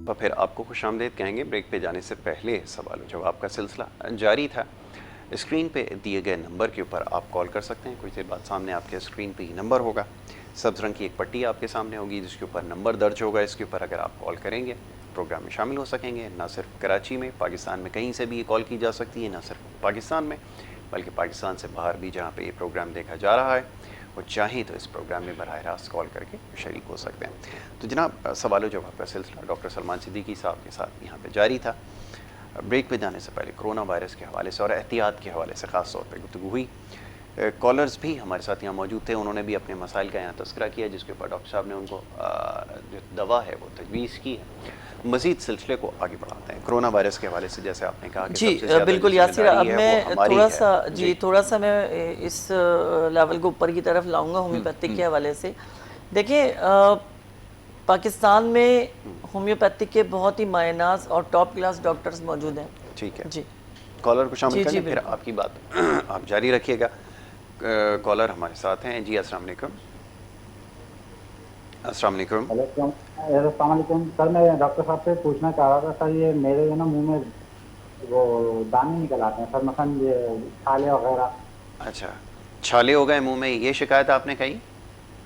تو پھر آپ کو خوش آمدید کہیں گے. بریک پہ جانے سے پہلے سوال و جواب کا سلسلہ جاری تھا. اسکرین پہ دیے گئے نمبر کے اوپر آپ کال کر سکتے ہیں. کچھ دیر بعد سامنے آپ کے اسکرین پہ ہی نمبر ہوگا, سبز رنگ کی ایک پٹی آپ کے سامنے ہوگی جس کے اوپر نمبر درج ہوگا. اس کے اوپر اگر آپ کال کریں گے پروگرام میں شامل ہو سکیں گے. نہ صرف کراچی میں, پاکستان میں کہیں سے بھی یہ کال کی جا سکتی ہے, نہ صرف پاکستان میں بلکہ پاکستان سے باہر بھی جہاں پہ یہ پروگرام دیکھا جا رہا ہے وہ چاہیں تو اس پروگرام میں براہ راست کال کر کے شریک ہو سکتے ہیں. تو جناب سوال و جواب کا سلسلہ ڈاکٹر سلمان صدیقی صاحب کے ساتھ یہاں پہ جاری تھا. بریک پہ جانے سے پہلے کرونا وائرس کے حوالے سے اور احتیاط کے حوالے سے خاص طور پہ گفتگو ہوئی. کالرز بھی ہمارے ساتھ یہاں موجود تھے, انہوں نے بھی اپنے مسائل کا یہاں تذکرہ کیا جس کے اوپر ڈاکٹر صاحب نے ان کو جو دوا ہے وہ تجویز کی ہے. مزید سلسلے کو آگے بڑھاتے ہیں کرونا وائرس کے حوالے سے. جیسے آپ نے کہا کہ جی بالکل یاسر, اب میں تھوڑا سا میں اس لیول کو اوپر کی طرف لاؤں گا ہومیوپیتھک کے حوالے سے. دیکھیں پاکستان میں ہومیوپیتھک کے بہت ہی ماہر ناز اور ٹاپ کلاس ڈاکٹرز موجود ہیں. ٹھیک ہے جی, کالر کو شامل کریں پھر آپ کی بات آپ جاری رکھیے گا. کالر ہمارے ساتھ ہیں. جی السلام علیکم. السلام علیکم. السلام علیکم سر, میں ڈاکٹر صاحب سے پوچھنا چاہ رہا تھا سر, یہ میرے جو نا منہ میں وہ دانے نکل آتے ہیں سر, مثلاً یہ چھالے وغیرہ. اچھا, چھالے ہو گئے منہ میں, یہ شکایت آپ نے کہی؟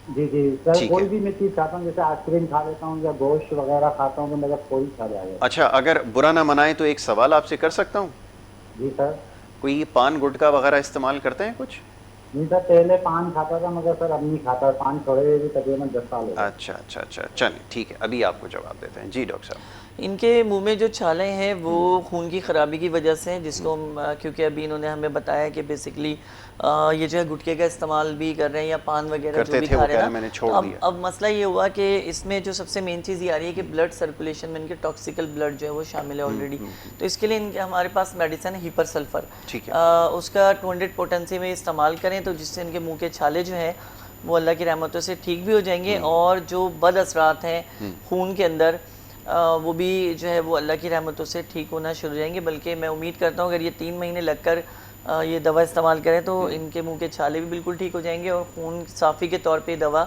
جی جی سر, کوئی بھی میں چیز کھاتا ہوں جیسے آئس کریم کھا لیتا ہوں یا گوشت وغیرہ کھاتا ہوں تو میرا کوئی چھالے آ گیا. اچھا, اگر برا نہ منائے تو ایک سوال آپ سے کر سکتا ہوں؟ جی سر. کوئی پان گٹکا وغیرہ استعمال کرتے ہیں کچھ؟ نہیں سر, پہلے پان کھاتا تھا مگر سر اب نہیں کھاتا. پان چھوڑے ہوئے بھی تقریباً 10 سال ہو گئے. اچھا چلیں ٹھیک ہے, ابھی آپ کو جواب دیتے ہیں. جی ڈاکٹر صاحب. ان کے منہ میں جو چھالے ہیں وہ خون کی خرابی کی وجہ سے ہیں, جس کو کیونکہ ابھی انہوں نے ہمیں بتایا کہ بیسکلی یہ جو ہے گٹکے کا استعمال بھی کر رہے ہیں یا پان وغیرہ جو بھی کھا رہے ہیں. اب مسئلہ یہ ہوا کہ اس میں جو سب سے مین چیز یہ آ رہی ہے کہ بلڈ سرکولیشن میں ان کے ٹاکسیکل بلڈ جو ہے وہ شامل ہے آلریڈی. تو اس کے لیے ہمارے پاس میڈیسن ہے ہیپر سلفر, اس کا 200 پوٹنسی میں استعمال کریں تو جس سے ان کے منہ کے چھالے جو ہیں وہ اللہ کی رحمتوں سے ٹھیک بھی ہو جائیں گے, اور جو بد اثرات ہیں خون کے اندر وہ بھی جو ہے وہ اللہ کی رحمتوں سے ٹھیک ہونا شروع ہو جائیں گے. بلکہ میں امید کرتا ہوں اگر یہ 3 مہینے لگ کر یہ دوا استعمال کریں تو ان کے منہ کے چھالے بھی بالکل ٹھیک ہو جائیں گے, اور خون صافی کے طور پہ یہ دوا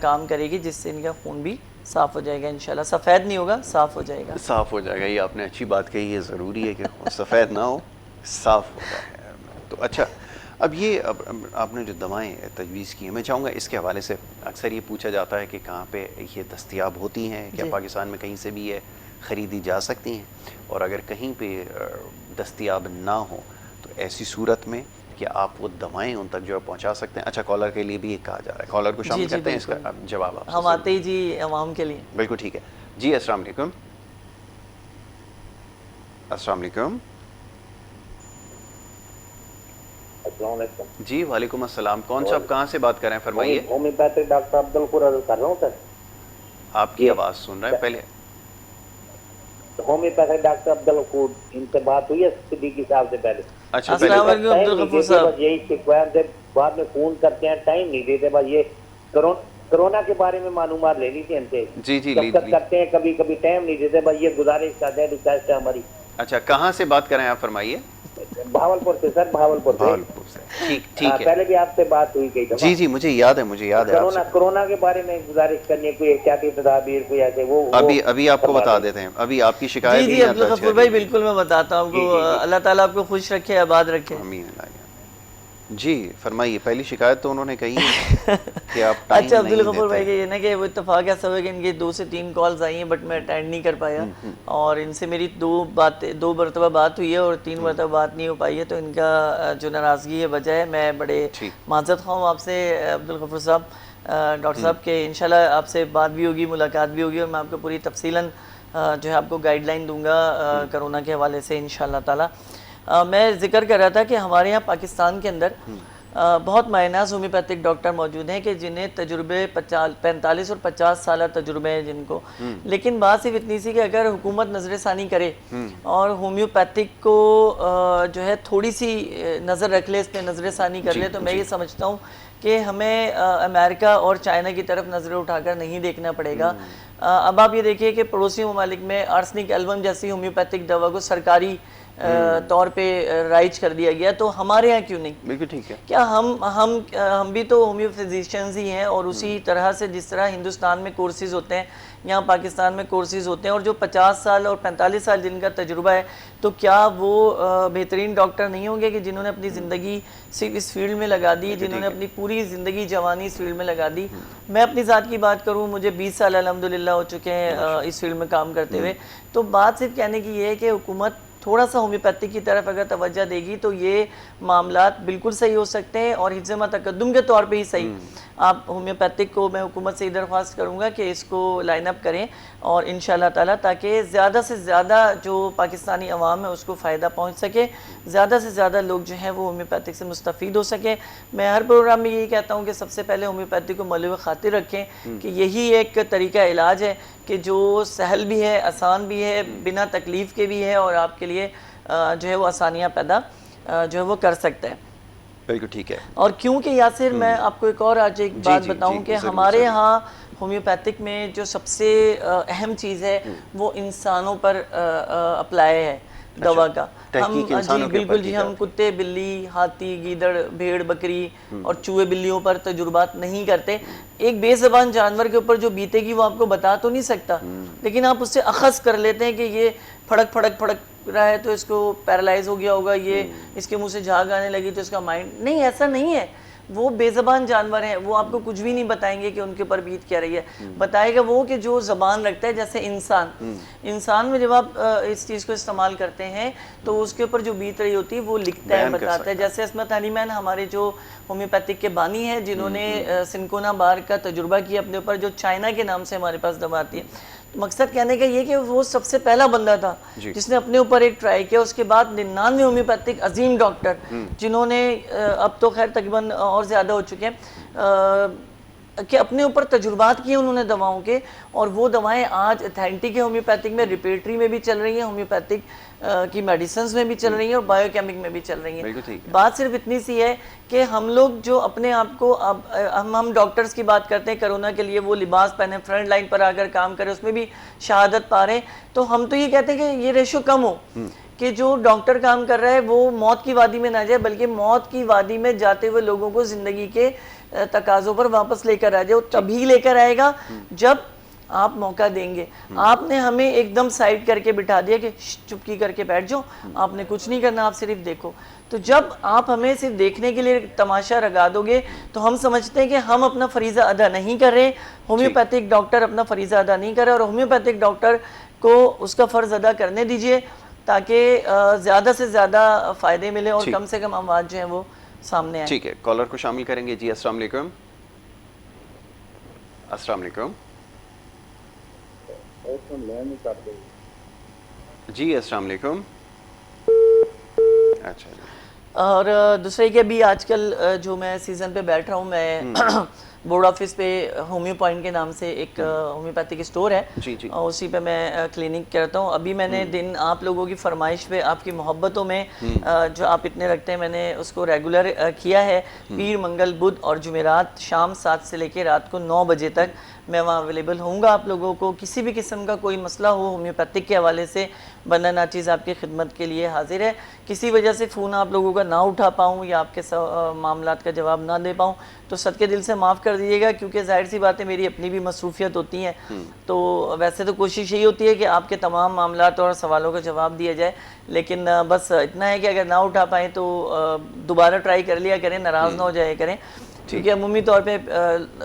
کام کرے گی جس سے ان کا خون بھی صاف ہو جائے گا. انشاءاللہ سفید نہیں ہوگا, صاف ہو جائے گا. صاف ہو جائے گا, یہ آپ نے اچھی بات کہی ہے. ضروری ہے کہ سفید نہ ہو, صاف ہو جائے. تو اچھا, اب یہ آپ نے جو دوائیں تجویز کی ہیں, میں چاہوں گا اس کے حوالے سے اکثر یہ پوچھا جاتا ہے کہ کہاں پہ یہ دستیاب ہوتی ہیں, کیا پاکستان میں کہیں سے بھی یہ خریدی جا سکتی ہیں، اور اگر کہیں پہ دستیاب نہ ہوں تو ایسی صورت میں کہ آپ وہ دوائیں ان تک جو ہے پہنچا سکتے ہیں. اچھا، کالر کے لیے بھی ایک کہا جا رہا ہے، کالر کو شامل کرتے ہیں، اس کا جواب آپ ہم آتے ہی جی عوام کے لیے. بالکل ٹھیک ہے جی. السلام علیکم. السلام علیکم. السلام علیکم جی وعلیکم السلام. کون صاحب کہاں سے بات کر رہے ہیں؟ فرمائیے. ہومیوپیتھک ڈاکٹر عبدالقر عرض کر رہا ہوں سر. آپ کی آواز سن رہے ہیں پہلے. ہومیوپیتھک ڈاکٹر عبدالقر، ان سے بات ہوئی ہے صدیقی صاحب سے پہلے. اچھا السلام پہلے علیکم عبدالغفور صاحب. بس یہی شکایت ہے، بعد میں فون کرتے ہیں ٹائم نہیں دیتے. بس یہ کرونا کے بارے میں معلومات لینی تھی ہم سے. جی جی دفتر کرتے ہیں، کبھی کبھی ٹائم نہیں دیتے. بس یہ گزارش کا ریکویسٹ ہے ہماری. اچھا کہاں سے بات کر رہے ہیں آپ؟ فرمائیے. بھاولپور سے سر، بھاولپور سے. بھاولپور سے. ٹھیک ہے. پہلے بھی آپ سے بات ہوئی کئی دفعہ. جی جی مجھے یاد ہے آپ سے. کرونا کے بارے میں گزارش کرنی، کوئی احتیاطی تدابیر کوئی ایسے وہ ابھی آپ کو بتا دیتے ہیں. ابھی آپ کی شکایت جی عبدالغفور بھائی بالکل میں بتاتا ہوں کو. اللہ تعالیٰ آپ کو خوش رکھے، آباد رکھے. آمین. جی فرمائیے. پہلی شکایت تو انہوں نے کہی ہے کہ آپ ٹائم اچھا نہیں عبدالغفور بھائی دیتے. یہ نا کہ وہ اتفاق ایسا ہوا کہ ان کی 2 سے 3 کالز آئی ہیں بٹ میں اٹینڈ نہیں کر پایا، اور ان سے میری 2 مرتبہ بات ہوئی ہے اور 3 مرتبہ بات نہیں ہو پائی ہے. تو ان کا جو ناراضگی ہے وجہ ہے. میں بڑے معذرت خواہ ہوں آپ سے عبدالغفور صاحب، ڈاکٹر صاحب، کہ انشاءاللہ آپ سے بات بھی ہوگی، ملاقات بھی ہوگی، اور میں آپ کو پوری تفصیلاً جو ہے آپ کو گائیڈ لائن دوں گا کرونا کے حوالے سے انشاءاللہ تعالی. میں ذکر کر رہا تھا کہ ہمارے یہاں پاکستان کے اندر بہت مایناز ہومیوپیتھک ڈاکٹر موجود ہیں کہ جنہیں تجربے 45 اور 50 سالہ تجربے ہیں جن کو. لیکن بات صرف اتنی سی کہ اگر حکومت نظر ثانی کرے اور ہومیوپیتھک کو جو ہے تھوڑی سی نظر رکھ لے، اس پہ نظر ثانی کر لے، تو میں یہ سمجھتا ہوں کہ ہمیں امریکہ اور چائنا کی طرف نظریں اٹھا کر نہیں دیکھنا پڑے گا. اب آپ یہ دیکھیے کہ پڑوسی ممالک میں آرسنک ایلبم جیسی ہومیوپیتھک دوا کو سرکاری طور پہ رائج کر دیا گیا، تو ہمارے یہاں کیوں نہیں؟ بالکل ٹھیک ہے. کیا ہم بھی تو ہومیو فزیشنز ہی ہیں، اور اسی طرح سے جس طرح ہندوستان میں کورسز ہوتے ہیں یہاں پاکستان میں کورسز ہوتے ہیں، اور جو 50 سال اور 45 سال جن کا تجربہ ہے، تو کیا وہ بہترین ڈاکٹر نہیں ہوں گے کہ جنہوں نے اپنی زندگی صرف اس فیلڈ میں لگا دی، جنہوں نے اپنی پوری زندگی جوانی اس فیلڈ میں لگا دی؟ میں اپنی ذات کی بات کروں، مجھے 20 سال الحمدللہ ہو چکے ہیں اس فیلڈ میں کام کرتے ہوئے. تو بات صرف کہنے کی یہ ہے کہ حکومت تھوڑا سا ہومیوپیتھک کی طرف اگر توجہ دے گی تو یہ معاملات بالکل صحیح ہو سکتے ہیں، اور حفظ تقدم کے طور پہ ہی صحیح. آپ ہومیوپیتھک کو میں حکومت سے درخواست کروں گا کہ اس کو لائن اپ کریں، اور انشاءاللہ تعالیٰ تاکہ زیادہ سے زیادہ جو پاکستانی عوام ہے اس کو فائدہ پہنچ سکے، زیادہ سے زیادہ لوگ جو ہیں وہ ہومیوپیتھک سے مستفید ہو سکیں. میں ہر پروگرام میں یہی کہتا ہوں کہ سب سے پہلے ہومیوپیتھک کو ملو خاطر رکھیں کہ یہی ایک طریقہ علاج ہے کہ جو سہل بھی ہے، آسان بھی ہے، بنا تکلیف کے بھی ہے، اور آپ کے لیے جو ہے وہ آسانیاں پیدا جو ہے وہ کر سکتا ہے. بالکل ٹھیک ہے. اور کیونکہ یاسر میں آپ کو ایک اور آج ایک بات بتاؤں کہ ہمارے ہاں ہومیوپیتھک میں جو سب سے اہم چیز ہے وہ انسانوں پر اپلائی ہے دوا کا. ہم جی بالکل جی ہم کتے، بلی، ہاتھی، گیدڑ، بھیڑ، بکری اور چوہے بلیوں پر تجربات نہیں کرتے. ایک بے زبان جانور کے اوپر جو بیتے گی وہ آپ کو بتا تو نہیں سکتا، لیکن آپ اس سے اخذ کر لیتے ہیں کہ یہ پھڑک پھڑک پھڑک رہا ہے تو اس کو پیرالائز ہو گیا ہوگا، یہ اس کے منہ سے جھاگ آنے لگی تو اس کا مائنڈ. نہیں، ایسا نہیں ہے. وہ بے زبان جانور ہیں، وہ آپ کو کچھ بھی نہیں بتائیں گے کہ ان کے اوپر بیت کیا رہی ہے. بتائے گا وہ کہ جو زبان رکھتا ہے، جیسے انسان میں جب آپ اس چیز کو استعمال کرتے ہیں تو اس کے اوپر جو بیت رہی ہوتی ہے وہ لکھتا ہے، بتاتا ہے. جیسے عصمت حلیمین ہمارے جو ہومیوپیتھک کے بانی ہیں، جنہوں نے سنکونا بار کا تجربہ کیا اپنے اوپر، جو چائنا کے نام سے ہمارے پاس دوا آتی ہے. مقصد کہنے کا یہ کہ وہ سب سے پہلا بندہ تھا جس نے اپنے اوپر ایک ٹرائی کیا. اس کے بعد 99 ہومیوپیتھک عظیم ڈاکٹر جنہوں نے اب تو خیر تقریباً اور زیادہ ہو چکے ہیں کہ اپنے اوپر تجربات کیے انہوں نے دواؤں کے، اور وہ دوائیں آج اتھینٹک ہے ہومیوپیتھک میں، ریپیٹری میں بھی چل رہی ہیں، ہومیوپیتھک کی میڈیسنز میں بھی چل رہی ہیں، اور بایو کیمک میں بھی چل رہی ہیں. بات صرف اتنی سی ہے کہ ہم لوگ جو اپنے آپ کو ہم ڈاکٹرز کی بات کرتے ہیں کرونا کے لیے وہ لباس پہنے فرنٹ لائن پر آ کر کام کرے، اس میں بھی شہادت پا رہے ہیں. تو ہم تو یہ کہتے ہیں کہ یہ ریشو کم ہو کہ جو ڈاکٹر کام کر رہا ہے وہ موت کی وادی میں نہ جائے، بلکہ موت کی وادی میں جاتے ہوئے لوگوں کو زندگی کے تقاضوں پر واپس لے کر آ جائے. وہ تبھی لے کر آئے گا جب آپ موقع دیں گے. آپ نے ہمیں ایک دم سائڈ کر کے بٹھا دیا کہ چپکی کر کے بیٹھ جاؤ، آپ نے کچھ نہیں کرنا، آپ صرف دیکھو. تو جب آپ ہمیں صرف دیکھنے کے لیے تماشا لگا دو گے تو ہم سمجھتے ہیں کہ ہم اپنا فریضہ ادا نہیں کر رہے، ہومیوپیتھک ڈاکٹر اپنا فریضہ ادا نہیں کر رہے. اور ہومیوپیتھک ڈاکٹر کو اس کا فرض ادا کرنے دیجئے تاکہ زیادہ سے زیادہ فائدے ملے اور کم سے کم اموات جو ہیں وہ سامنے آئیں. ٹھیک ہے, کالر کو شامل کریں گے. جی السلام علیکم. السلام علیکم. جی السلام علیکم. اچھا جی. اور دوسرے کہ ابھی آج کل جو میں سیزن پہ بیٹھ رہا ہوں, میں بورڈ آفس پہ ہومیو پوائنٹ کے نام سے ایک ہومیوپیتھک اسٹور ہے, اسی پہ میں کلینک کرتا ہوں. ابھی میں نے دن آپ لوگوں کی فرمائش پہ, آپ کی محبتوں میں جو آپ اتنے رکھتے ہیں, میں نے اس کو ریگولر کیا ہے. پیر, منگل, بدھ اور جمعرات شام 7 سے لے کے رات کو 9 بجے تک میں وہاں اویلیبل ہوں گا. آپ لوگوں کو کسی بھی قسم کا کوئی مسئلہ ہو ہومیوپیتھک کے حوالے سے, بندہ ناچیز آپ کی خدمت کے لیے حاضر ہے. کسی وجہ سے فون آپ لوگوں کا نہ اٹھا پاؤں یا آپ کے معاملات کا جواب نہ دے پاؤں تو صدقے دل سے معاف کر دیجیے گا, کیونکہ ظاہر سی باتیں میری اپنی بھی مصروفیت ہوتی ہیں. تو ویسے تو کوشش یہی ہوتی ہے کہ آپ کے تمام معاملات اور سوالوں کا جواب دیا جائے, لیکن بس اتنا ہے کہ اگر نہ اٹھا پائیں تو دوبارہ ٹرائی کر لیا کریں, ناراض نہ ہو جائے کریں. کیونکہ عمومی طور پہ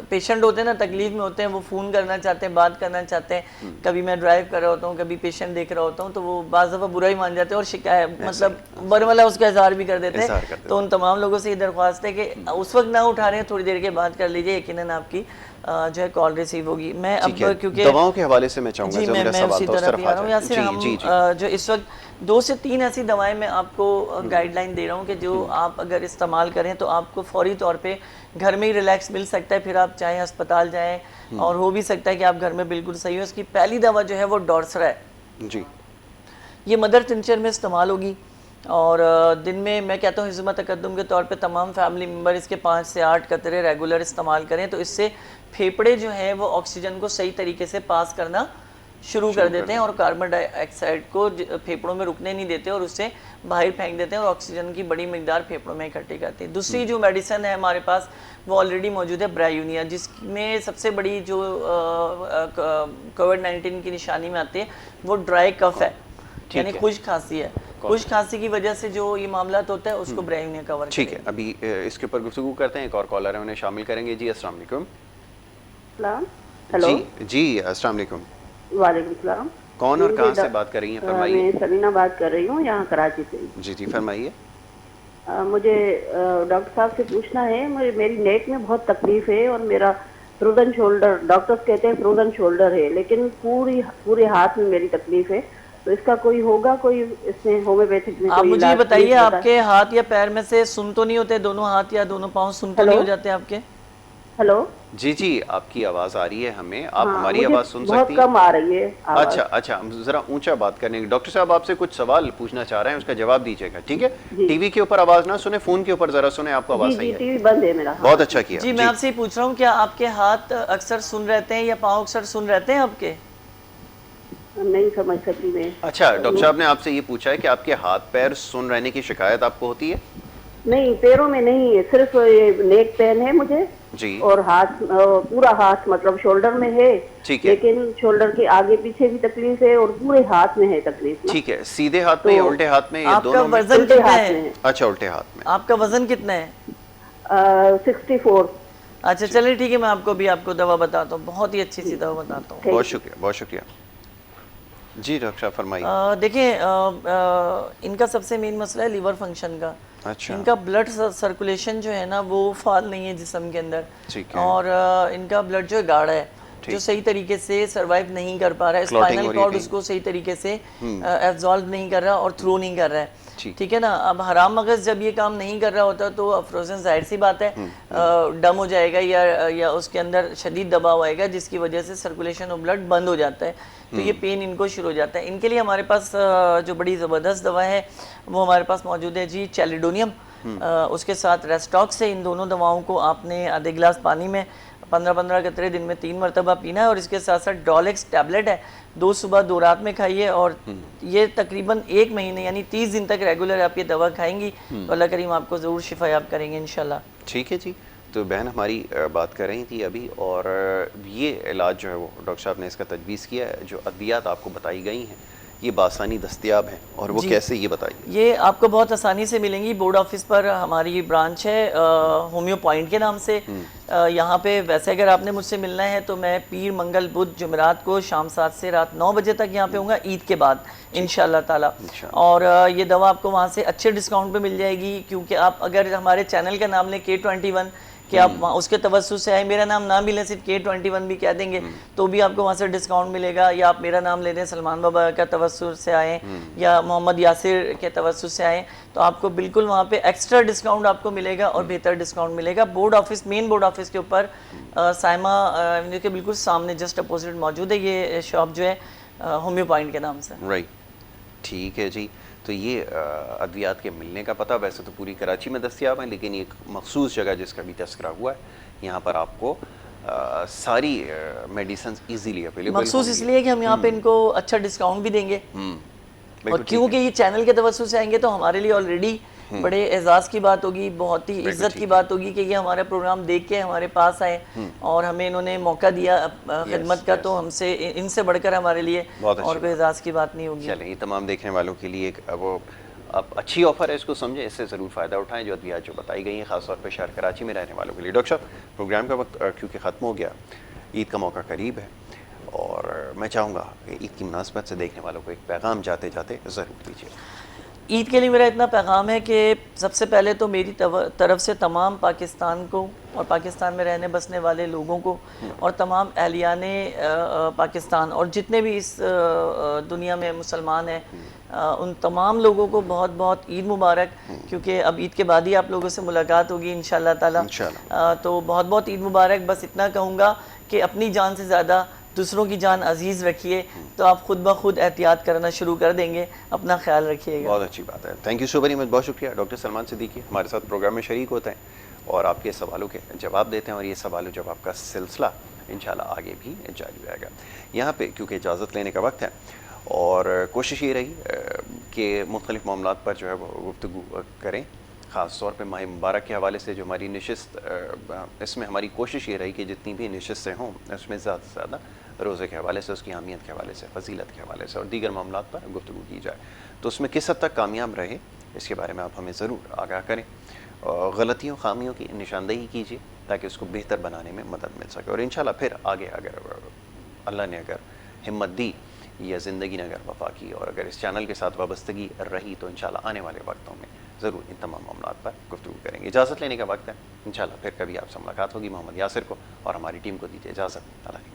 پیشنٹ ہوتے ہیں نا, تکلیف میں ہوتے ہیں, وہ فون کرنا چاہتے ہیں, بات کرنا چاہتے ہیں. کبھی میں ڈرائیو کر رہا ہوتا ہوں, کبھی پیشنٹ دیکھ رہا ہوتا ہوں, تو وہ بعض دفعہ برا ہی مان جاتے ہیں اور شکایت مطلب برملا اس کا اظہار بھی کر دیتے ہیں. تو ان تمام لوگوں سے یہ درخواست ہے کہ اس وقت نہ اٹھا رہے ہیں, تھوڑی دیر کے بعد کر لیجئے, یقیناً آپ کی جو ہے کال ریسیو ہوگی. میں اب کیونکہ دواؤں کے حوالے سے میں چاہوں گا, جی میں اسی طرف بھی آ رہا ہوں. یاسر, ہم جو اس وقت 2 سے 3 ایسی دوائیں میں آپ کو گائیڈ لائن دے رہا ہوں کہ جو آپ اگر استعمال کریں تو آپ کو فوری طور پہ گھر میں ہی ریلیکس مل سکتا ہے. پھر آپ چاہیں ہسپتال جائیں, اور ہو بھی سکتا ہے کہ آپ گھر میں بالکل صحیح ہو. اس کی پہلی دوا جو ہے وہ ڈورسرا ہے. جی, یہ مدر ٹنچر میں استعمال ہوگی, اور دن میں کہتا ہوں حزمہ تقدم کے طور پہ تمام فیملی ممبر اس کے 5 سے 8 قطرے ریگولر استعمال کریں, تو اس سے پھیپڑے جو ہیں وہ آکسیجن کو صحیح طریقے سے پاس کرنا شروع کر دیتے ہیں, اور کاربن ڈائی آکسائڈ کو پھیپڑوں میں رکنے نہیں دیتے اور اس سے باہر پھینک دیتے ہیں, اور آکسیجن کی بڑی مقدار پھیپڑوں میں اکٹھی کرتے ہیں. دوسری جو میڈیسن ہے ہمارے پاس وہ آلریڈی موجود ہے, برایونیا, جس میں سب سے بڑی جو کووڈ-19 کی نشانی میں آتی ہے وہ ڈرائی کف ہے, یعنی خشک کھانسی ہے. خشک کھانسی کی وجہ سے جو یہ معاملات ہوتا ہے اس کو برایونیا کور کرے. ٹھیک ہے, ابھی اس کے اوپر گفتگو کرتے ہیں. ایک اور کالر ہے, انہیں شامل کریں گے. جی السلام علیکم. ہیلو. جی السلام علیکم. وعلیکم السلام. کون اور کہاں سے بات کر رہی ہیں, فرمائیے. میں سلینا بات کر رہی ہوں, یہاں کراچی سے. جی جی فرمائیے. مجھے ڈاکٹر صاحب سے پوچھنا ہے, میری نیک میں بہت تکلیف ہے اور میرا فروزن شولڈر, ڈاکٹرز کہتے ہیں فروزن شولڈر ہے, لیکن پورے ہاتھ میں میری تکلیف ہے. تو اس کا کوئی ہوگا, کوئی اس میں ہومیوپیتھک میں؟ آپ مجھے یہ بتائیے, آپ کے ہاتھ یا پیر میں سے سن تو نہیں ہوتے, دونوں ہاتھ یا دونوں پاؤں سن تو نہیں ہو جاتے آپ کے؟ ہیلو. جی جی آپ کی آواز آ رہی ہے ہمیں, آپ ہماری آواز سن سکتی ہیں؟ بہت کم آ رہی ہے. اچھا ذرا اونچا بات کرنے کی. ڈاکٹر صاحب آپ سے کچھ سوال پوچھنا چاہ رہے ہیں, اس کا جواب دیجیے گا, ٹھیک ہے؟ ٹی وی کے اوپر آواز نہ سنیں, فون کے اوپر ذرا سنیں, آپ کو آواز صحیح ہے. ٹی وی بند ہے میرا. بہت اچھا کیا. جی میں آپ سے یہ پوچھ رہا ہوں, کیا آپ کے ہاتھ اکثر سن رہتے ہیں یا پاؤں اکثر سن رہتے ہیں آپ کے؟ نہیں سمجھ سکتی میں. اچھا, ڈاکٹر صاحب نے آپ سے یہ پوچھا ہے کہ آپ کے ہاتھ پیر سن رہنے کی شکایت آپ کو ہوتی ہے؟ نہیں, پیروں میں نہیں ہے, صرف یہ نیک پین ہے مجھے. جی. اور ہاتھ, پورا ہاتھ مطلب شولڈر میں ہے, لیکن شولڈر کے آگے پیچھے بھی تکلیف ہے اور پورے ہاتھ میں ہے تکلیف. ٹھیک ہے, سیدھے ہاتھ میں یا الٹے ہاتھ میں, یہ دونوں میں؟ آپ کا وزن کتنا ہے؟ اچھا الٹے ہاتھ میں. آپ کا وزن کتنا ہے؟ 64. اچھا چلے ٹھیک ہے, میں آپ کو دوا بتاتا ہوں, بہت ہی اچھی سی دوا بتاتا ہوں. بہت شکریہ, بہت شکریہ. جی ڈاکٹر صاحب فرمائیے. دیکھیں, ان کا سب سے مین مسئلہ ہے لیور فنکشن کا. اچھا. ان کا بلڈ سرکولیشن جو ہے نا وہ فعال نہیں ہے جسم کے اندر, اور ان کا بلڈ جو ہے گاڑھا ہے, جو صحیح طریقے سے سروائیو نہیں کر پا رہا ہے, اسپائنل کارڈ اس کو صحیح طریقے سے ایبزالو نہیں کر رہا اور تھرو نہیں کر رہا ہے, ٹھیک ہے نا. اب حرام مغز جب یہ کام نہیں کر رہا ہوتا تو فروزن ظاہر سی بات ہے ڈم ہو جائے گا یا اس کے اندر شدید دباؤ آئے گا, جس کی وجہ سے سرکولیشن آف بلڈ بند ہو جاتا ہے, تو یہ پین ان کو شروع ہو جاتا ہے. ان کے لیے ہمارے پاس جو بڑی زبردست دوا ہے وہ ہمارے پاس موجود ہے جی, چیلیڈونیم. اس کے ساتھ ریسٹاکس ہے. ان دونوں دواؤں کو آپ نے آدھے گلاس پانی میں 15-15 قطرے دن میں 3 مرتبہ پینا ہے, اور اس کے ساتھ ساتھ ڈولیکس ٹیبلٹ ہے, 2 صبح 2 رات میں کھائیے, اور یہ تقریباً 1 مہینے یعنی 30 دن تک ریگولر آپ یہ دوا کھائیں گی تو اللہ کریم آپ کو ضرور شفا یاب کریں گے انشاءاللہ. ٹھیک ہے جی. تو بہن ہماری بات کر رہی تھی ابھی, اور یہ علاج جو ہے وہ ڈاکٹر صاحب نے اس کا تجویز کیا ہے. جو ادویات آپ کو بتائی گئی ہیں یہ بآسانی دستیاب ہیں اور وہ کیسے یہ بتائیے؟ یہ آپ کو بہت آسانی سے ملیں گی. بورڈ آفس پر ہماری برانچ ہے ہومیو پوائنٹ کے نام سے. یہاں پہ ویسے اگر آپ نے مجھ سے ملنا ہے تو میں پیر منگل بدھ جمعرات کو شام 7 سے رات 9 بجے تک یہاں پہ ہوں گا عید کے بعد انشاءاللہ تعالی. اور یہ دوا آپ کو وہاں سے اچھے ڈسکاؤنٹ پہ مل جائے گی, کیونکہ آپ اگر ہمارے چینل کا نام لیں K21 کہ آپ اس کے توسط سے آئیں, میرا نام نہ ملے صرف K21 بھی کہہ دیں گے تو بھی آپ کو وہاں سے ڈسکاؤنٹ ملے گا. یا آپ میرا نام لے دیں سلمان بابا کا توسط سے آئیں یا محمد یاسر کے توسط سے آئیں تو آپ کو بالکل وہاں پہ ایکسٹرا ڈسکاؤنٹ آپ کو ملے گا اور بہتر ڈسکاؤنٹ ملے گا. بورڈ آفس, مین بورڈ آفس کے اوپر سائمہ ایونیو کے بالکل سامنے جسٹ اپوزٹ موجود ہے یہ شاپ جو ہے ہومیو پوائنٹ کے نام سے. رائٹ, ٹھیک ہے جی. تو یہ ادویات کے ملنے کا پتہ ویسے تو پوری کراچی میں دستیاب ہیں, لیکن ایک مخصوص جگہ جس کا بھی تذکرہ ہوا ہے, یہاں پر آپ کو ساری میڈیسنز ایزیلی اویلیبل. مخصوص اس لیے کہ ہم یہاں پہ ان کو اچھا ڈسکاؤنٹ بھی دیں گے, اور کیونکہ یہ چینل کے توسط سے آئیں گے تو ہمارے لیے آلریڈی بڑے اعزاز کی بات ہوگی, بہت ہی عزت کی بات ہوگی کہ یہ ہمارا پروگرام دیکھ کے ہمارے پاس آئے اور ہمیں انہوں نے موقع دیا خدمت کا, تو ہم سے ان سے بڑھ کر ہمارے لیے اور کوئی اعزاز کی بات نہیں ہوگی. چلیں, یہ تمام دیکھنے والوں کے لیے ایک وہ اب اچھی آفر ہے, اس کو سمجھیں, اس سے ضرور فائدہ اٹھائیں جو ادویات جو بتائی گئی ہیں, خاص طور پہ شہر کراچی میں رہنے والوں کے لیے. ڈاکٹر صاحب, پروگرام کا وقت کیونکہ ختم ہو گیا, عید کا موقع قریب ہے, اور میں چاہوں گا کہ عید کی مناسبت سے دیکھنے والوں کو ایک پیغام جاتے جاتے ضرور دیجیے. عید کے لیے میرا اتنا پیغام ہے کہ سب سے پہلے تو میری طرف سے تمام پاکستان کو اور پاکستان میں رہنے بسنے والے لوگوں کو اور تمام اہلیان پاکستان اور جتنے بھی اس دنیا میں مسلمان ہیں ان تمام لوگوں کو بہت بہت عید مبارک, کیونکہ اب عید کے بعد ہی آپ لوگوں سے ملاقات ہوگی انشاءاللہ تعالی. تو بہت بہت عید مبارک. بس اتنا کہوں گا کہ اپنی جان سے زیادہ دوسروں کی جان عزیز رکھیے تو آپ خود بخود احتیاط کرنا شروع کر دیں گے. اپنا خیال رکھیے گا. بہت اچھی بات ہے. Thank you so very much, بہت شکریہ. ڈاکٹر سلمان صدیقی ہمارے ساتھ پروگرام میں شریک ہوتے ہیں اور آپ کے سوالوں کے جواب دیتے ہیں, اور یہ سوال و جواب کا سلسلہ انشاءاللہ آگے بھی جاری رہے گا. یہاں پہ کیونکہ اجازت لینے کا وقت ہے, اور کوشش یہ رہی کہ مختلف معاملات پر جو ہے وہ گفتگو کریں, خاص طور پہ ماہ مبارک کے حوالے سے جو ہماری نشست, اس میں ہماری کوشش یہ رہی کہ جتنی بھی نشستیں ہوں اس میں زیادہ سے زیادہ روزے کے حوالے سے, اس کی اہمیت کے حوالے سے, فضیلت کے حوالے سے اور دیگر معاملات پر گفتگو کی جائے. تو اس میں کس حد تک کامیاب رہے اس کے بارے میں آپ ہمیں ضرور آگاہ کریں, غلطیوں خامیوں کی نشاندہی کیجیے تاکہ اس کو بہتر بنانے میں مدد مل سکے. اور انشاءاللہ پھر آگے اگر اللہ نے اگر ہمت دی یا زندگی نے اگر وفا کی اور اگر اس چینل کے ساتھ وابستگی رہی تو انشاءاللہ آنے والے وقتوں میں ضرور ان تمام معاملات پر گفتگو کریں گے. اجازت لینے کا وقت ہے, انشاءاللہ پھر کبھی آپ سے ملاقات ہوگی. محمد یاسر کو اور ہماری ٹیم کو دیجیے اجازت. اللہ